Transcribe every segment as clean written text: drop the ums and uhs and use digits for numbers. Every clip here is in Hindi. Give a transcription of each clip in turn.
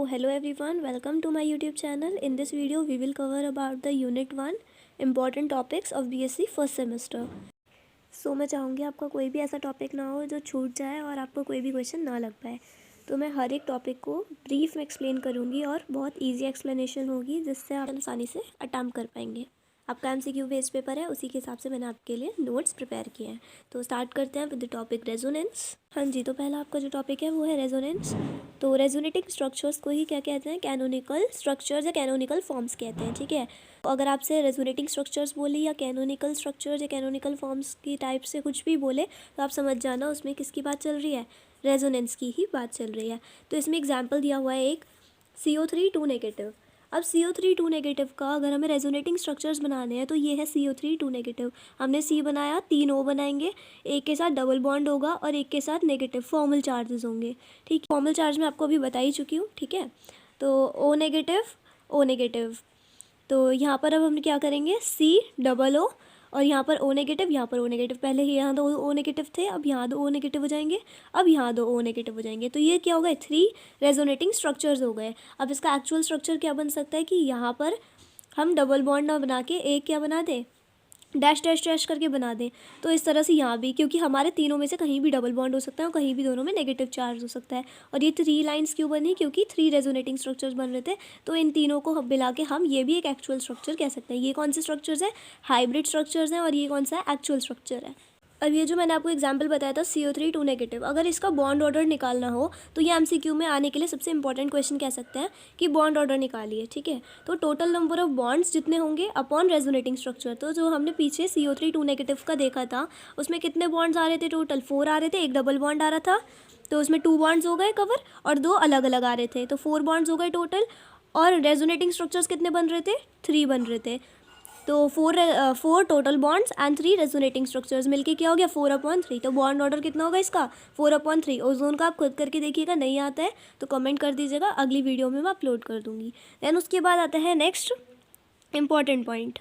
hello everyone, welcome to my YouTube channel. In this video we will cover about the unit 1 important topics of BSc first semester. So मैं चाहूँगी आपका कोई भी ऐसा टॉपिक ना हो जो छूट जाए और आपको कोई भी क्वेश्चन ना लग पाए। तो मैं हर एक टॉपिक को ब्रीफ में एक्सप्लेन करूँगी और बहुत ईजी एक्सप्लेनेशन होगी जिससे आप आसानी से अटैम्प्ट कर पाएंगे। आपका MCQ बेस्ड पेपर है, उसी के हिसाब से मैंने आपके लिए नोट्स प्रिपेयर किए हैं। तो स्टार्ट करते हैं विद द टॉपिक रेजोनेंस। हाँ जी, तो पहला आपका जो टॉपिक है वो है रेजोनेंस। तो रेजोनेटिंग स्ट्रक्चर्स को ही क्या कहते हैं, कैनोनिकल स्ट्रक्चर्स या कैनोनिकल फॉर्म्स कहते हैं। ठीक है, तो अगर आपसे रेजोनेटिंग स्ट्रक्चर्स बोले या कैनोनिकल स्ट्रक्चर्स या कैनोनिकल फॉर्म्स की टाइप से कुछ भी बोले तो आप समझ जाना उसमें किसकी बात चल रही है, रेजोनेंस की ही बात चल रही है। तो इसमें एग्जाम्पल दिया हुआ है एक CO3 2 नेगेटिव। अब CO3 2 नेगेटिव का अगर हमें रेजोनेटिंग स्ट्रक्चर्स बनाने हैं तो ये है CO3 2 नेगेटिव। हमने C बनाया, 3 O बनाएंगे, एक के साथ डबल बॉन्ड होगा और एक के साथ नेगेटिव फॉर्मल चार्जेस होंगे। ठीक, फॉर्मल चार्ज मैं आपको अभी बता ही चुकी हूँ। ठीक है, तो O नेगेटिव, तो यहाँ पर अब हम क्या करेंगे, C डबल O और यहाँ पर O नेगेटिव, यहाँ पर O नेगेटिव। पहले ही यहाँ 2 O नेगेटिव थे, अब यहाँ 2 O नेगेटिव हो जाएंगे, अब यहाँ 2 O नेगेटिव हो जाएंगे। तो ये क्या हो गए, 3 रेजोनेटिंग स्ट्रक्चर्स हो गए। अब इसका एक्चुअल स्ट्रक्चर क्या बन सकता है कि यहाँ पर हम डबल बॉन्ड ना बना के एक क्या बना दें, डैश डैश डैश करके बना दें। तो इस तरह से यहाँ भी, क्योंकि हमारे तीनों में से कहीं भी डबल बॉन्ड हो सकता है और कहीं भी दोनों में नेगेटिव चार्ज हो सकता है। और ये 3 लाइंस क्यों बनी, क्योंकि 3 रेजोनेटिंग स्ट्रक्चर्स बन रहे थे। तो इन तीनों को मिला के हम ये भी एक एक्चुअल स्ट्रक्चर कह सकते हैं। ये कौन से स्ट्रक्चर्स है, हाइब्रिड स्ट्रक्चर्स हैं, और ये कौन सा है, एक्चुअल स्ट्रक्चर है। अब ये जो मैंने आपको एग्जांपल बताया था CO3 2 नेगेटिव, अगर इसका बॉन्ड ऑर्डर निकालना हो तो ये MCQ में आने के लिए सबसे इंपॉर्टेंट क्वेश्चन कह सकते हैं कि बॉन्ड ऑर्डर निकालिए। ठीक है, तो टोटल नंबर ऑफ बॉन्ड्स जितने होंगे अपॉन रेजोनेटिंग स्ट्रक्चर। तो जो हमने पीछे CO3 2 नेगेटिव का देखा था उसमें कितने बॉन्ड्स आ रहे थे, टोटल 4 आ रहे थे, एक डबल बॉन्ड आ रहा था, तो उसमें 2 बॉन्ड्स हो गए कवर और 2 अलग अलग आ रहे थे, तो 4 बॉन्ड्स हो गए टोटल। और रेजोनेटिंग स्ट्रक्चर्स कितने बन रहे थे, 3 बन रहे थे। तो 4 total bonds and 3 resonating structures मिलके क्या हो गया, 4/3। तो बॉन्ड ऑर्डर कितना होगा इसका, 4/3। ओजोन का आप खुद करके देखिएगा, नहीं आता है तो कमेंट कर दीजिएगा, अगली वीडियो में मैं अपलोड कर दूंगी। देन उसके बाद आता है नेक्स्ट इंपॉर्टेंट पॉइंट।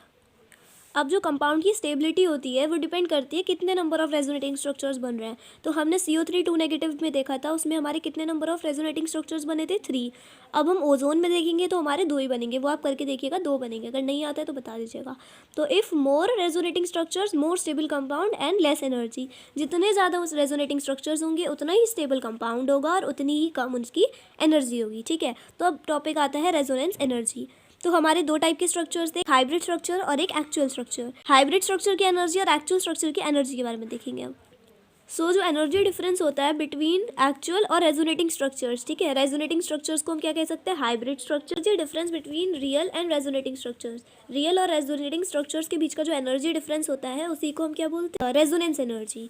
अब जो कंपाउंड की स्टेबिलिटी होती है वो डिपेंड करती है कितने नंबर ऑफ रेजोनेटिंग स्ट्रक्चर्स बन रहे हैं। तो हमने CO3 2 नेगेटिव में देखा था, उसमें हमारे कितने नंबर ऑफ रेजोनेटिंग स्ट्रक्चर्स बने थे, 3। अब हम ओजोन में देखेंगे तो हमारे 2 ही बनेंगे, वो आप करके देखिएगा, 2 बनेंगे। अगर नहीं आता है तो बता दीजिएगा। तो if more resonating structures more stable compound and less energy, जितने ज़्यादा उस रेजोनेटिंग स्ट्रक्चर्स होंगे उतना ही स्टेबल कंपाउंड होगा और उतनी ही कम उसकी एनर्जी होगी। ठीक है, तो अब टॉपिक आता है रेजोनेंस एनर्जी। तो हमारे 2 टाइप के स्ट्रक्चर्स थे, हाइब्रिड स्ट्रक्चर और एक एक्चुअल स्ट्रक्चर। हाइब्रिड स्ट्रक्चर की एनर्जी और एक्चुअल स्ट्रक्चर की एनर्जी के बारे में देखेंगे अब। जो एनर्जी डिफरेंस होता है बिटवीन एक्चुअल और रेजोनेटिंग स्ट्रक्चर्स, ठीक है, रेजोनेटिंग स्ट्रक्चर्स को हम क्या कह सकते हैं, हाइब्रिड स्ट्रक्चर। जो difference between real and resonating structures, real और रेजोनेटिंग स्ट्रक्चर्स के बीच का जो एनर्जी डिफरेंस होता है उसी को हम क्या बोलते हैं, रेजोनेंस एनर्जी।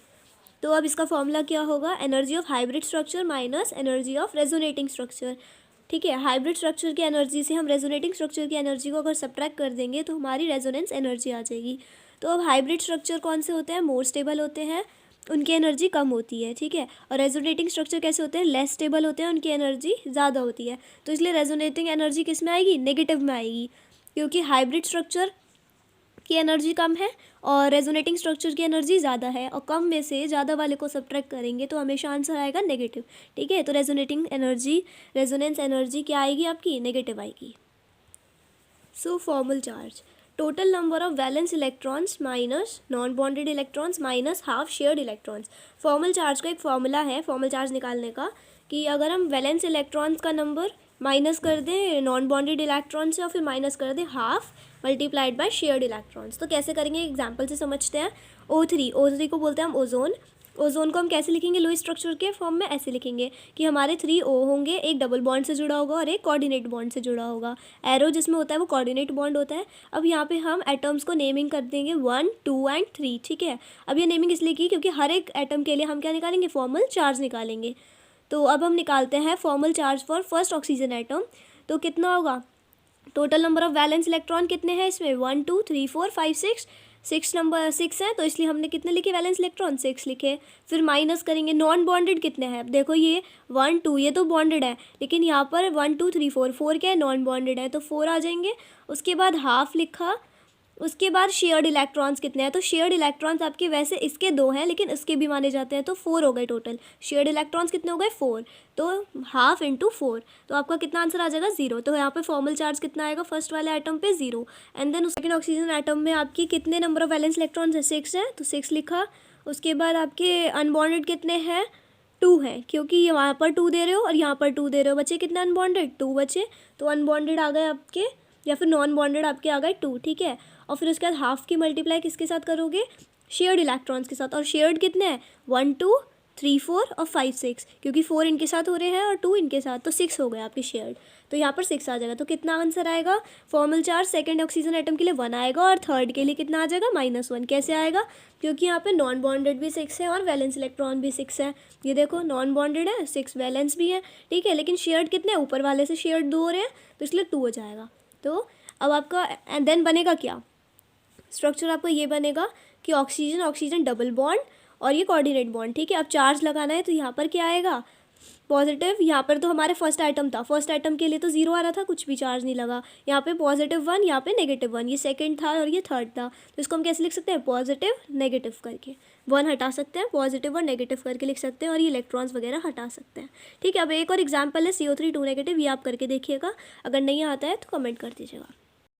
तो अब इसका फॉर्मूला क्या होगा, energy of hybrid structure minus energy of resonating structure. ठीक है, हाइब्रिड स्ट्रक्चर की एनर्जी से हम रेजोनेटिंग स्ट्रक्चर की एनर्जी को अगर सब्ट्रैक्ट कर देंगे तो हमारी रेजोनेंस एनर्जी आ जाएगी। तो अब हाइब्रिड स्ट्रक्चर कौन से होते हैं, मोर स्टेबल होते हैं, उनकी एनर्जी कम होती है। ठीक है, और रेजोनेटिंग स्ट्रक्चर कैसे होते हैं, लेस स्टेबल होते हैं, उनकी एनर्जी ज़्यादा होती है। तो इसलिए रेजोनेटिंग एनर्जी किस में आएगी, नेगेटिव में आएगी, क्योंकि हाइब्रिड स्ट्रक्चर की एनर्जी कम है और रेजोनेटिंग स्ट्रक्चर की एनर्जी ज़्यादा है, और कम में से ज़्यादा वाले को सब्ट्रैक्ट करेंगे तो हमेशा आंसर आएगा नेगेटिव। ठीक है, तो रेजोनेटिंग एनर्जी, रेजोनेंस एनर्जी क्या आएगी आपकी, नेगेटिव आएगी। So formal charge, total number of valence electrons minus non bonded electrons minus half shared electrons. Formal charge का एक फॉर्मूला है फॉर्मल चार्ज निकालने का, कि अगर हम वैलेंस इलेक्ट्रॉन्स का नंबर माइनस कर दें नॉन बॉन्डेड इलेक्ट्रॉन से और फिर माइनस कर दें half multiplied by shared electrons. तो कैसे करेंगे, एग्जाम्पल से समझते हैं। O3 को बोलते हैं हम ओजोन। ओजोन को हम कैसे लिखेंगे, लुईस स्ट्रक्चर के फॉर्म में ऐसे लिखेंगे कि हमारे 3 O होंगे, एक डबल बॉन्ड से जुड़ा होगा और एक कोऑर्डिनेट बॉन्ड से जुड़ा होगा। एरो जिसमें होता है वो कोऑर्डिनेट बॉन्ड होता है। अब यहाँ पे हम एटम्स को नेमिंग कर देंगे 1, 2 एंड 3। ठीक है, अब ये नेमिंग इसलिए की क्योंकि हर एक एटम के लिए हम क्या निकालेंगे, फॉर्मल चार्ज निकालेंगे। तो अब हम निकालते हैं formal charge for first oxygen atom. तो कितना होगा, total number of valence electron कितने हैं इसमें, 1 2 3 4 5 6 नंबर 6 है, तो इसलिए हमने कितने लिखे वैलेंस इलेक्ट्रॉन, 6 लिखे। फिर माइनस करेंगे, नॉन बॉन्डेड कितने हैं, अब देखो ये 1 2 ये तो बॉन्डेड है, लेकिन यहाँ पर 1 2 3 4 4 क्या है, नॉन बॉन्डेड है, तो 4 आ जाएंगे। उसके बाद हाफ लिखा, उसके बाद शेयर्ड इलेक्ट्रॉन्स कितने हैं, तो शेयर्ड इलेक्ट्रॉन्स आपके वैसे इसके 2 हैं लेकिन इसके भी माने जाते हैं, तो 4 हो गए टोटल। शेयर्ड इलेक्ट्रॉन्स कितने हो गए 4, तो हाफ इंटू 4, तो आपका कितना आंसर आ जाएगा 0। तो यहाँ पे फॉर्मल चार्ज कितना आएगा फर्स्ट वाले एटम पे 0। And then second oxygen atom में आपकी कितने नंबर ऑफ वैलेंस इलेक्ट्रॉन्स है 6 है, तो 6 लिखा। उसके बाद आपके अनबॉन्डेड कितने हैं 2 हैं, क्योंकि यहाँ पर 2 दे रहे हो और यहाँ पर 2 दे रहे हो, बचे कितने अनबॉन्डेड 2 बचे, तो अनबॉन्डेड आ गए आपके या फिर नॉन बॉन्डेड आपके आ गए 2, ठीक है। और फिर उसके बाद हाफ की मल्टीप्लाई किसके साथ करोगे, शेयर्ड इलेक्ट्रॉन्स के साथ। और शेयर्ड कितने हैं 1 2 3 4 और 5 6, क्योंकि 4 इनके साथ हो रहे हैं और 2 इनके साथ, तो 6 हो गए आपके शेयर्ड, तो यहाँ पर 6 आ जाएगा। तो कितना आंसर आएगा, formal charge second oxygen atom के लिए 1 आएगा और थर्ड के लिए कितना आ जाएगा -1। कैसे आएगा, क्योंकि यहाँ पे नॉन बॉन्डेड भी 6 है और वैलेंस इलेक्ट्रॉन भी 6 है। ये देखो नॉन बॉन्डेड है 6, वैलेंस भी है, ठीक है, लेकिन शेयर्ड कितने ऊपर वाले से शेयर्ड 2 हो रहे हैं, तो इसलिए 2 हो जाएगा। तो अब आपका एंड देन बनेगा क्या, स्ट्रक्चर आपका ये बनेगा कि ऑक्सीजन ऑक्सीजन डबल बॉन्ड और ये कोऑर्डिनेट बॉन्ड, ठीक है। अब चार्ज लगाना है तो यहाँ पर क्या आएगा पॉजिटिव, यहाँ पर तो हमारे फर्स्ट आइटम था, फर्स्ट आइटम के लिए तो 0 आ रहा था, कुछ भी चार्ज नहीं लगा। यहाँ पे +1, यहाँ पे -1, ये सेकंड था और ये थर्ड था, तो इसको हम कैसे लिख सकते हैं पॉजिटिव नेगेटिव करके, 1 हटा सकते हैं, पॉजिटिव और नेगेटिव करके लिख सकते हैं, और ये इलेक्ट्रॉन्स वगैरह हटा सकते हैं, ठीक है। अब एक और एग्जाम्पल है CO3 2 नेगेटिव, ये आप करके देखिएगा, अगर नहीं आता है तो कमेंट कर दीजिएगा।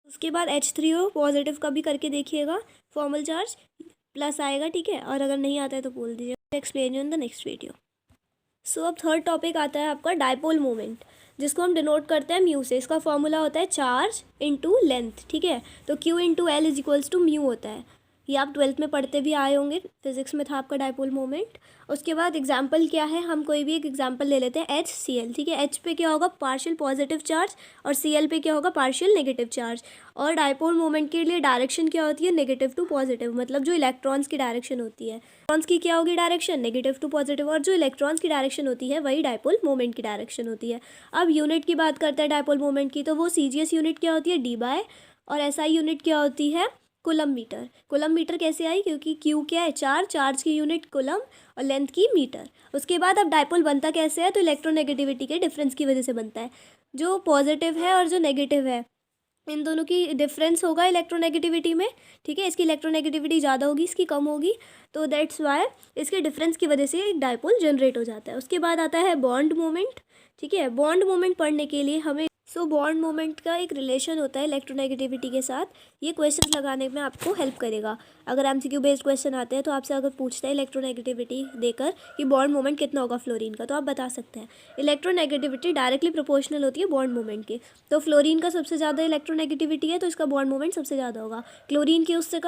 उसके बाद H3O पॉजिटिव का भी करके देखिएगा, फॉर्मल चार्ज प्लस आएगा, ठीक है, और अगर नहीं आता है तो बोल दीजिएगा, explain you in the next video. So अब थर्ड टॉपिक आता है आपका डायपोल मोमेंट, जिसको हम डिनोट करते हैं म्यू से। इसका फॉर्मूला होता है चार्ज इंटू लेंथ, ठीक है, तो Q into L is equals to mu होता है। ये आप 12th में पढ़ते भी आए होंगे, फिजिक्स में था आपका डायपोल मोमेंट। उसके बाद एग्जाम्पल क्या है, हम कोई भी एक एग्जाम्पल ले लेते हैं HCl, ठीक है। H पे क्या होगा पार्शियल पॉजिटिव चार्ज और Cl पे क्या होगा पार्शियल नेगेटिव चार्ज। और डायपोल मोमेंट के लिए डायरेक्शन क्या होती है नेगेटिव टू पॉजिटिव, मतलब जो इलेक्ट्रॉन्स की डायरेक्शन होती है, इलेक्ट्रॉन्स की क्या होगी डायरेक्शन नेगेटिव टू पॉजिटिव, और जो इलेक्ट्रॉन्स की डायरेक्शन होती है वही डायपोल मोमेंट की डायरेक्शन होती है। अब यूनिट की बात करते हैं डायपोल मोमेंट की, तो वो CGS यूनिट क्या होती है D/, और SI यूनिट क्या होती है कूलम मीटर। कूलम मीटर कैसे आई, क्योंकि Q क्या है चार्ज की यूनिट कूलम और लेंथ की मीटर। उसके बाद अब डायपोल बनता कैसे है, तो इलेक्ट्रोनेगेटिविटी के डिफरेंस की वजह से बनता है। जो पॉजिटिव है और जो नेगेटिव है इन दोनों की डिफरेंस होगा इलेक्ट्रोनेगेटिविटी में, ठीक है। इसकी इलेक्ट्रोनेगेटिविटी ज़्यादा होगी, इसकी कम होगी, तो दैट्स वाई इसके डिफरेंस की वजह से एक डायपोल जनरेट हो जाता है। उसके बाद आता है बॉन्ड मोमेंट, ठीक है। बॉन्ड मोमेंट पढ़ने के लिए हमें बॉन्ड मोमेंट का एक रिलेशन होता है इलेक्ट्रोनेगेटिविटी के साथ, ये क्वेश्चन लगाने में आपको हेल्प करेगा। अगर MCQ बेस्ड क्वेश्चन आते हैं तो आपसे अगर पूछता है इलेक्ट्रोनेगेटिविटी देकर कि बॉन्ड मोमेंट कितना होगा फ्लोरीन का, तो आप बता सकते हैं इलेक्ट्रोनेगेटिविटी डायरेक्टली प्रोपोर्शनल होती है बॉन्ड मोमेंट के। तो फ्लोरीन का सबसे ज़्यादा इलेक्ट्रोनेगेटिविटी है तो इसका बॉन्ड मोमेंट सबसे ज़्यादा होगा, क्लोरीन की उससे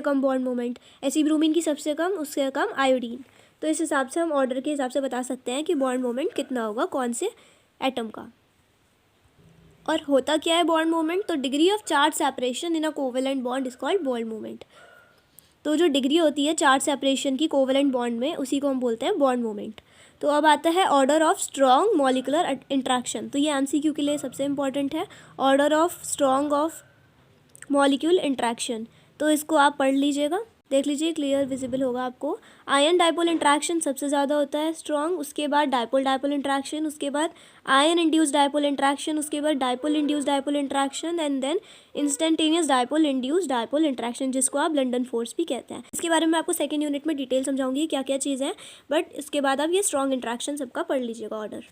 कम बॉन्ड मोमेंट, ऐसी ब्रोमीन की सबसे कम, उससे कम आयोडीन। तो इस हिसाब से हम ऑर्डर के हिसाब से बता सकते हैं कि बॉन्ड मोमेंट कितना होगा कौन से एटम का। और होता क्या है बॉन्ड मोमेंट, तो degree of charge separation in a covalent bond is called bond moment. तो जो डिग्री होती है चार्ज सेपरेशन की कोवेलेंट बॉन्ड में, उसी को हम बोलते हैं बॉन्ड मोमेंट। तो अब आता है order of strong molecular interaction, तो ये MCQ के लिए सबसे इंपॉर्टेंट है, order of strong of molecule interaction. तो इसको आप पढ़ लीजिएगा, देख लीजिए, क्लियर विजिबल होगा आपको। आयन डायपोल इंट्रैक्शन सबसे ज़्यादा होता है स्ट्रॉन्ग, उसके बाद डायपोल इंट्रैक्शन, उसके बाद आयन इंड्यूस्ड डायपोल इंट्रैक्शन, उसके बाद dipole induced dipole interaction, and then instantaneous dipole induced dipole interaction, जिसको आप लंडन फोर्स भी कहते हैं। इसके बारे में आपको सेकेंड यूनिट में डिटेल समझाऊंगी क्या क्या चीज़ है, बट इसके बाद आप ये स्ट्रॉन्ग इंट्रैक्शन सबका पढ़ लीजिएगा ऑर्डर।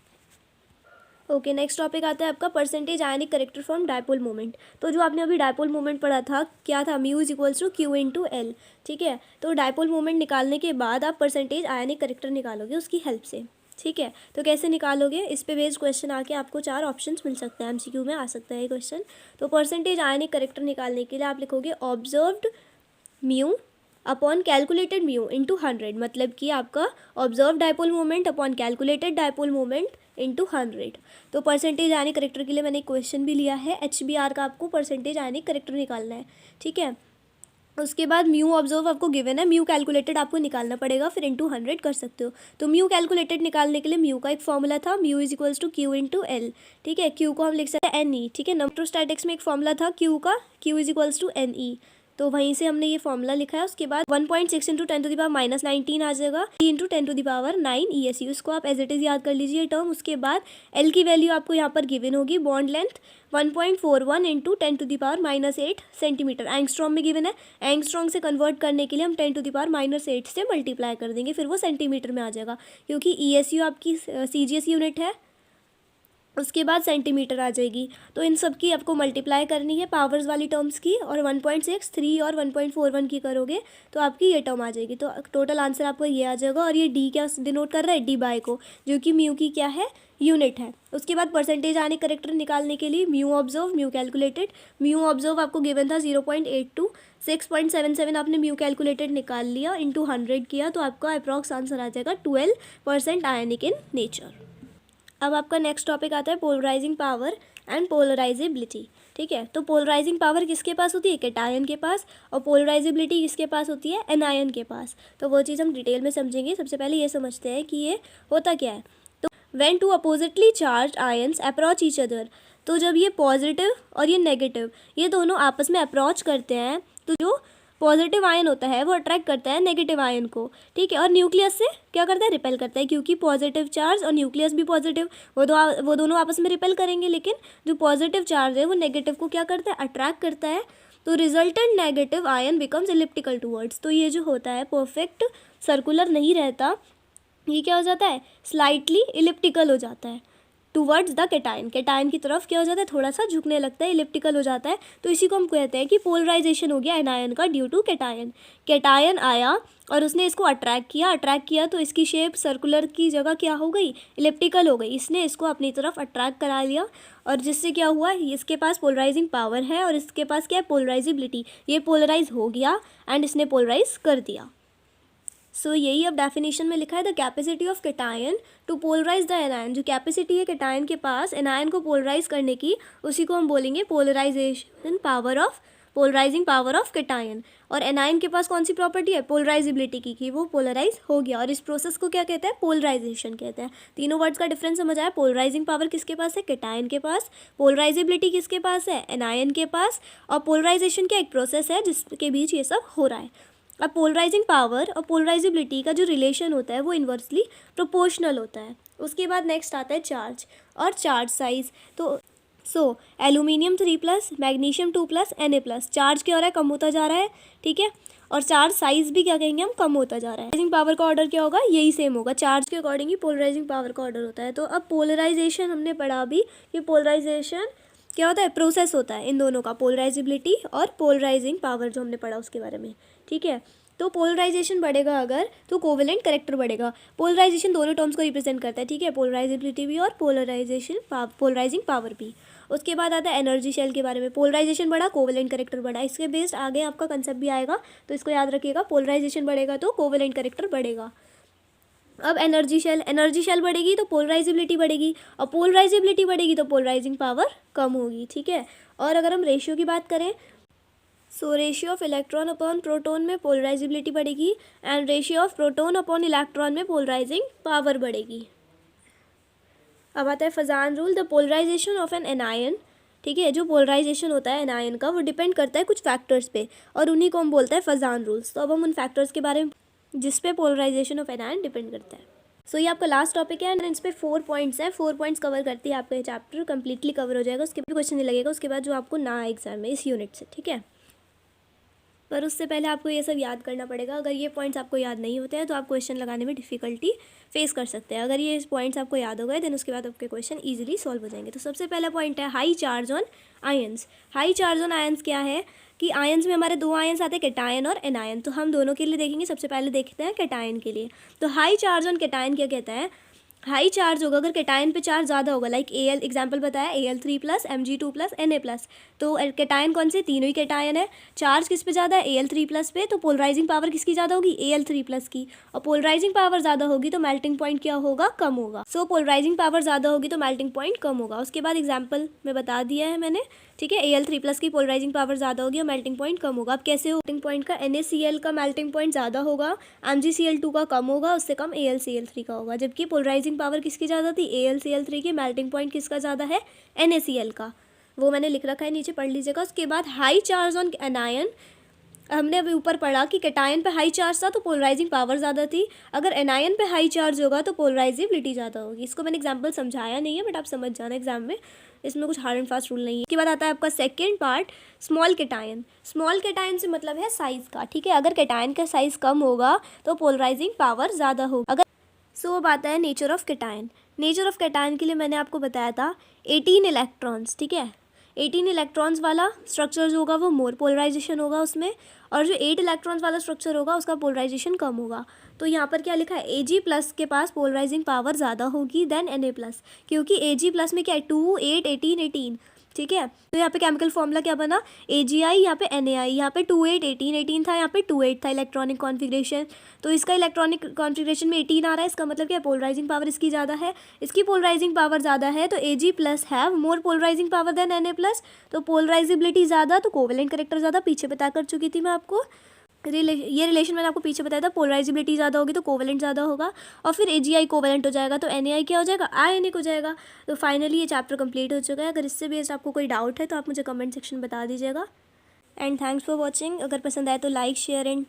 ओके, नेक्स्ट टॉपिक आता है आपका परसेंटेज आयनिक करेक्टर फॉर्म डायपोल मोमेंट। तो जो आपने अभी डायपोल मोमेंट पढ़ा था क्या था, mu is equals to Q into L, ठीक है। तो डायपोल मोमेंट निकालने के बाद आप परसेंटेज आयनिक करेक्टर निकालोगे उसकी हेल्प से, ठीक है। तो कैसे निकालोगे, इस पे बेस्ड क्वेश्चन आके आपको 4 ऑप्शंस मिल सकते हैं, MCQ में आ सकता है ये क्वेश्चन। तो परसेंटेज आयनिक करेक्टर निकालने के लिए आप लिखोगे observed mu upon calculated mu into 100, मतलब कि आपका observe dipole moment upon calculated dipole moment into 100। तो परसेंटेज आयनिक करेक्टर के लिए मैंने क्वेश्चन भी लिया है, HBr का आपको परसेंटेज आयनिक करेक्टर निकालना है, ठीक है। उसके बाद म्यू ऑब्जर्व आपको गिवन है, म्यू कैलकुलेटेड आपको निकालना पड़ेगा, फिर इंटू 100 कर सकते हो। तो म्यू कैलकुलेटेड निकालने के लिए म्यू का एक फॉर्मूला था, mu is equals to Q into L, ठीक है। Q को हम लिख सकते हैं NE, ठीक है। इलेक्ट्रोस्टैटिक्स में एक फॉर्मूला था Q का, Q is equals to NE, तो वहीं से हमने ये फॉर्मूला लिखा है। उसके बाद 1.6 इंटू 10⁻⁻19 आ जाएगा, 3 इंटू 10⁻9 ESU। इसको आप एज इट इज़ याद कर लीजिए टर्म। उसके बाद एल की वैल्यू आपको यहाँ पर गिवन होगी, bond length 1.41 into 10⁻⁸ centimetre angstrom में गिवन है। एंगस्ट्रॉम से कन्वर्ट करने के लिए हम 10⁻⁸ से मल्टीप्लाई कर देंगे, फिर वो सेंटीमीटर में आ जाएगा, क्योंकि ESU आपकी CGS यूनिट है। उसके बाद सेंटीमीटर आ जाएगी। तो इन सब की आपको मल्टीप्लाई करनी है पावर्स वाली टर्म्स की, और 1.6, 3 और 1.41 की करोगे तो आपकी ये टर्म आ जाएगी। तो टोटल आंसर आपको ये आ जाएगा। और ये डी क्या डिनोट कर रहा है, डी बाय को, जो कि म्यू की क्या है, यूनिट है। उसके बाद परसेंटेज आने करेक्टर निकालने के लिए mu observe, mu calculated. Mu observe आपको गिवन था 0.82, 6.77 आपने म्यू कैलकुलेटेड निकाल लिया, इंटू 100 किया, तो आपका अप्रॉक्स आंसर आ जाएगा 12% आयनिक इन नेचर। अब आपका नेक्स्ट टॉपिक आता है पोलराइजिंग पावर एंड पोलराइजेबिलिटी। ठीक है, तो पोलराइजिंग पावर किसके पास होती है, कैटायन के पास, और पोलराइजेबिलिटी किसके पास होती है, एनायन के पास। तो वो चीज़ हम डिटेल में समझेंगे। सबसे पहले ये समझते हैं कि ये होता क्या है। तो when two oppositely charge ions approach each other, तो जब ये पॉजिटिव और ये नेगेटिव ये दोनों आपस में अप्रोच करते हैं, तो जो पॉजिटिव आयन होता है वो अट्रैक्ट करता है नेगेटिव आयन को। ठीक है, और न्यूक्लियस से क्या करता है, रिपेल करता है, क्योंकि पॉजिटिव चार्ज और न्यूक्लियस भी पॉजिटिव, वो दोनों आपस में रिपेल करेंगे। लेकिन जो पॉजिटिव चार्ज है वो नेगेटिव को क्या करता है, अट्रैक्ट करता है। तो resultant negative ion becomes elliptical towards. तो ये जो होता है परफेक्ट सर्कुलर नहीं रहता, ये क्या हो जाता है, स्लाइटली इलिप्टिकल हो जाता है टूवर्ड्स द कैटायन। कैटायन की तरफ क्या हो जाता है, थोड़ा सा झुकने लगता है, इलिप्टिकल हो जाता है। तो इसी को हम कहते हैं कि पोलराइजेशन हो गया एनायन का ड्यू टू कैटायन। कैटायन आया और उसने इसको अट्रैक्ट किया तो इसकी शेप सर्कुलर की जगह क्या हो गई, इलिप्टिकल हो गई। इसने इसको अपनी तरफ अट्रैक्ट करा लिया, और जिससे क्या हुआ, इसके पास पोलराइजिंग पावर है और इसके पास क्या है, पोलराइजिबिलिटी। ये पोलराइज हो गया एंड इसने पोलराइज कर दिया। सो यही अब डेफिनेशन में लिखा है, the capacity of cation to polarize the anion. जो कैपेसिटी है कैटायन के पास एनायन को पोलराइज करने की, उसी को हम बोलेंगे पोलराइजिंग पावर ऑफ कैटायन। और एनायन के पास कौन सी प्रॉपर्टी है, पोलराइजिबिलिटी की, कि वो पोलराइज हो गया। और इस प्रोसेस को क्या कहते हैं, पोलराइजेशन कहते हैं। तीनों वर्ड्स का डिफरेंस समझ आया। पोलराइजिंग पावर किसके पास है, कैटायन के पास। पोलराइजिबिलिटी किसके पास है, एनायन के पास। और पोलराइजेशन का एक प्रोसेस है जिसके बीच ये सब हो रहा है। अब पोलराइजिंग पावर और पोलराइजिबिलिटी का जो रिलेशन होता है वो इन्वर्सली प्रोपोर्शनल होता है। उसके बाद नेक्स्ट आता है चार्ज और चार्ज साइज। तो एल्यूमिनियम 3+, मैग्नीशियम 2+, Na+। चार्ज क्या हो रहा है, कम होता जा रहा है। ठीक है, और चार्ज साइज भी क्या कहेंगे हम, कम होता जा रहा है। पोलराइजिंग पावर का ऑर्डर क्या होगा, यही सेम होगा, चार्ज के अकॉर्डिंग ही पोलराइजिंग पावर का ऑर्डर होता है। तो अब पोलराइजेशन हमने पढ़ा अभी कि पोलराइजेशन क्या होता है, प्रोसेस होता है इन दोनों का, पोलराइजिबिलिटी और पोलराइजिंग पावर जो हमने पढ़ा उसके बारे में। ठीक है, तो पोलराइजेशन बढ़ेगा अगर, तो कोवेलेंट करेक्टर बढ़ेगा। पोलराइजेशन दोनों टर्म्स को रिप्रेजेंट करता है। ठीक है, पोलराइजिबिलिटी भी और पोलराइजिंग पावर भी। उसके बाद आता है एनर्जी शेल के बारे में। पोलराइजेशन बढ़ा, कोवेलेंट करेक्टर बढ़ा। इसके बेस्ड आगे आपका कंसेप्ट भी आएगा, तो इसको याद रखिएगा। पोलराइजेशन बढ़ेगा तो कोवेलेंट करेक्टर बढ़ेगा। अब एनर्जी शेल बढ़ेगी तो पोलराइजिबिलिटी बढ़ेगी, और पोलराइजिबिलिटी बढ़ेगी तो पोलराइजिंग पावर कम होगी। ठीक है, और अगर हम रेशियो की बात करें, so ratio of electron upon proton में पोलराइजिबिलिटी बढ़ेगी, and ratio of proton upon electron में पोलराइजिंग पावर बढ़ेगी। अब आता है Fajan rule, the polarisation of an anion. ठीक है, जो पोलराइजेशन होता है एनायन का वो डिपेंड करता है कुछ फैक्टर्स पे, और उन्हीं को हम बोलते हैं फजान रूल्स। तो अब हम उन फैक्टर्स के बारे में जिस पे पोलराइजेशन ऑफ एनायन डिपेंड करता है। सो ये आपका लास्ट टॉपिक है, एंड इस पे 4 पॉइंट्स हैं। 4 पॉइंट्स कवर करती है आपका ये चैप्टर, कंप्लीटली कवर हो जाएगा। उसके बाद क्वेश्चन नहीं लगेगा उसके बाद जो आपको ना एग्जाम में इस यूनिट से। ठीक है, पर उससे पहले आपको ये सब याद करना पड़ेगा। अगर ये पॉइंट्स आपको याद नहीं होते हैं तो आप क्वेश्चन लगाने में डिफ़िकल्टी फेस कर सकते हैं। अगर ये पॉइंट्स आपको याद हो गए देन उसके बाद आपके क्वेश्चन ईजिली सॉल्व हो जाएंगे। तो सबसे पहला पॉइंट है high charge on ions. High charge on ions क्या है कि आयंस में हमारे 2 आयंस आते हैं, कैटायन और एनायन। तो हम दोनों के लिए देखेंगे। सबसे पहले देखते हैं कैटायन के लिए। तो हाई चार्ज ऑन कैटायन क्या कहता है, हाई चार्ज होगा अगर कैटायन पे चार्ज ज़्यादा होगा, लाइक Al एग्जांपल बताया, Al3+, Mg2+, Na+। तो कैटायन कौन से, तीनों ही कैटायन है। चार्ज किस पे ज़्यादा है, Al3+ पे, तो पोलराइजिंग पावर किसकी ज़्यादा होगी, Al3+ की। और पोलराइजिंग पावर ज़्यादा होगी तो मेल्टिंग पॉइंट क्या होगा, कम होगा। सो पोलराइजिंग पावर ज़्यादा होगी तो मेल्टिंग पॉइंट कम होगा। उसके बाद एग्जाम्पल में बता दिया है मैंने। ठीक है, Al3+ की पोलराइजिंग पावर ज़्यादा होगी और मेल्टिंग पॉइंट कम होगा। अब कैसे हो, मेल्टिंग पॉइंट का NaCl का मेल्टिंग पॉइंट ज़्यादा होगा, MgCl2 का कम होगा, उससे कम AlCl3 का होगा। जबकि पोलराइजिंग पावर किसकी ज़्यादा थी, AlCl3 की। मेल्टिंग पॉइंट किसका ज़्यादा है, NaCl का। वो मैंने लिख रखा है नीचे, पढ़ लीजिएगा। उसके बाद हाई चार्ज ऑन एनायन हमने अभी ऊपर पढ़ा कि कैटायन पे हाई चार्ज था तो पोलराइजिंग पावर ज़्यादा थी, अगर एनायन पे हाई चार्ज होगा तो पोलराइजिबिलिटी ज़्यादा होगी। इसको मैंने एग्जांपल समझाया नहीं है, बट आप समझ जाना एग्जाम में, इसमें कुछ हार्ड एंड फास्ट रूल नहीं है। इसके बाद आता है आपका second part, small cation. Small cation से मतलब है साइज़ का, ठीक है। अगर कैटायन का साइज़ कम होगा तो पोलराइजिंग पावर ज़्यादा होगा। अगर सो अब आता है nature of cation. Nature of cation के लिए मैंने आपको बताया था 18 इलेक्ट्रॉन्स, ठीक है। 18 इलेक्ट्रॉन्स वाला स्ट्रक्चर जो होगा वो मोर पोलराइजेशन होगा उसमें, और जो 8 इलेक्ट्रॉन्स वाला स्ट्रक्चर होगा उसका पोलराइजेशन कम होगा। तो यहाँ पर क्या लिखा है, Ag+ के पास पोलराइजिंग पावर ज़्यादा होगी देन Na+, क्योंकि Ag+ में क्या है 2, 8, 18, 18, ठीक है। तो यहाँ पे केमिकल फॉर्मूला क्या बना, AgI, यहाँ पे Na, यहाँ पे 2, 8, 18, 18 था, यहाँ पे 2, 8 था इलेक्ट्रॉनिक कॉन्फिग्रेशन। तो इसका इलेक्ट्रॉनिक कॉन्फिग्रेशन में 18 आ रहा है, इसका मतलब क्या, पोलराइजिंग पावर इसकी ज़्यादा है। इसकी पोलराइजिंग पावर ज़्यादा है तो Ag+ have more polarizing power than Na+, तो पोलराइजिबिलिटी ज़्यादा तो कोवेलेंट करेक्टर ज़्यादा, पीछे बता कर चुकी थी मैं आपको। ये रिलेशन मैंने आपको पीछे बताया था, पोलराइजिबिलिटी ज़्यादा होगी तो कोवेलेंट ज़्यादा होगा, और फिर AgI कोवेलेंट हो जाएगा तो Na क्या हो जाएगा, आयनिक हो जाएगा। तो फाइनली ये चैप्टर कंप्लीट हो चुका है। अगर इससे बेस्ड आपको कोई डाउट है तो आप मुझे कमेंट सेक्शन बता दीजिएगा। And thanks for watching. अगर पसंद आए तो लाइक, शेयर एंड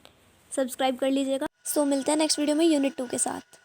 सब्सक्राइब कर लीजिएगा। सो मिलते हैं नेक्स्ट वीडियो में यूनिट 2 के साथ।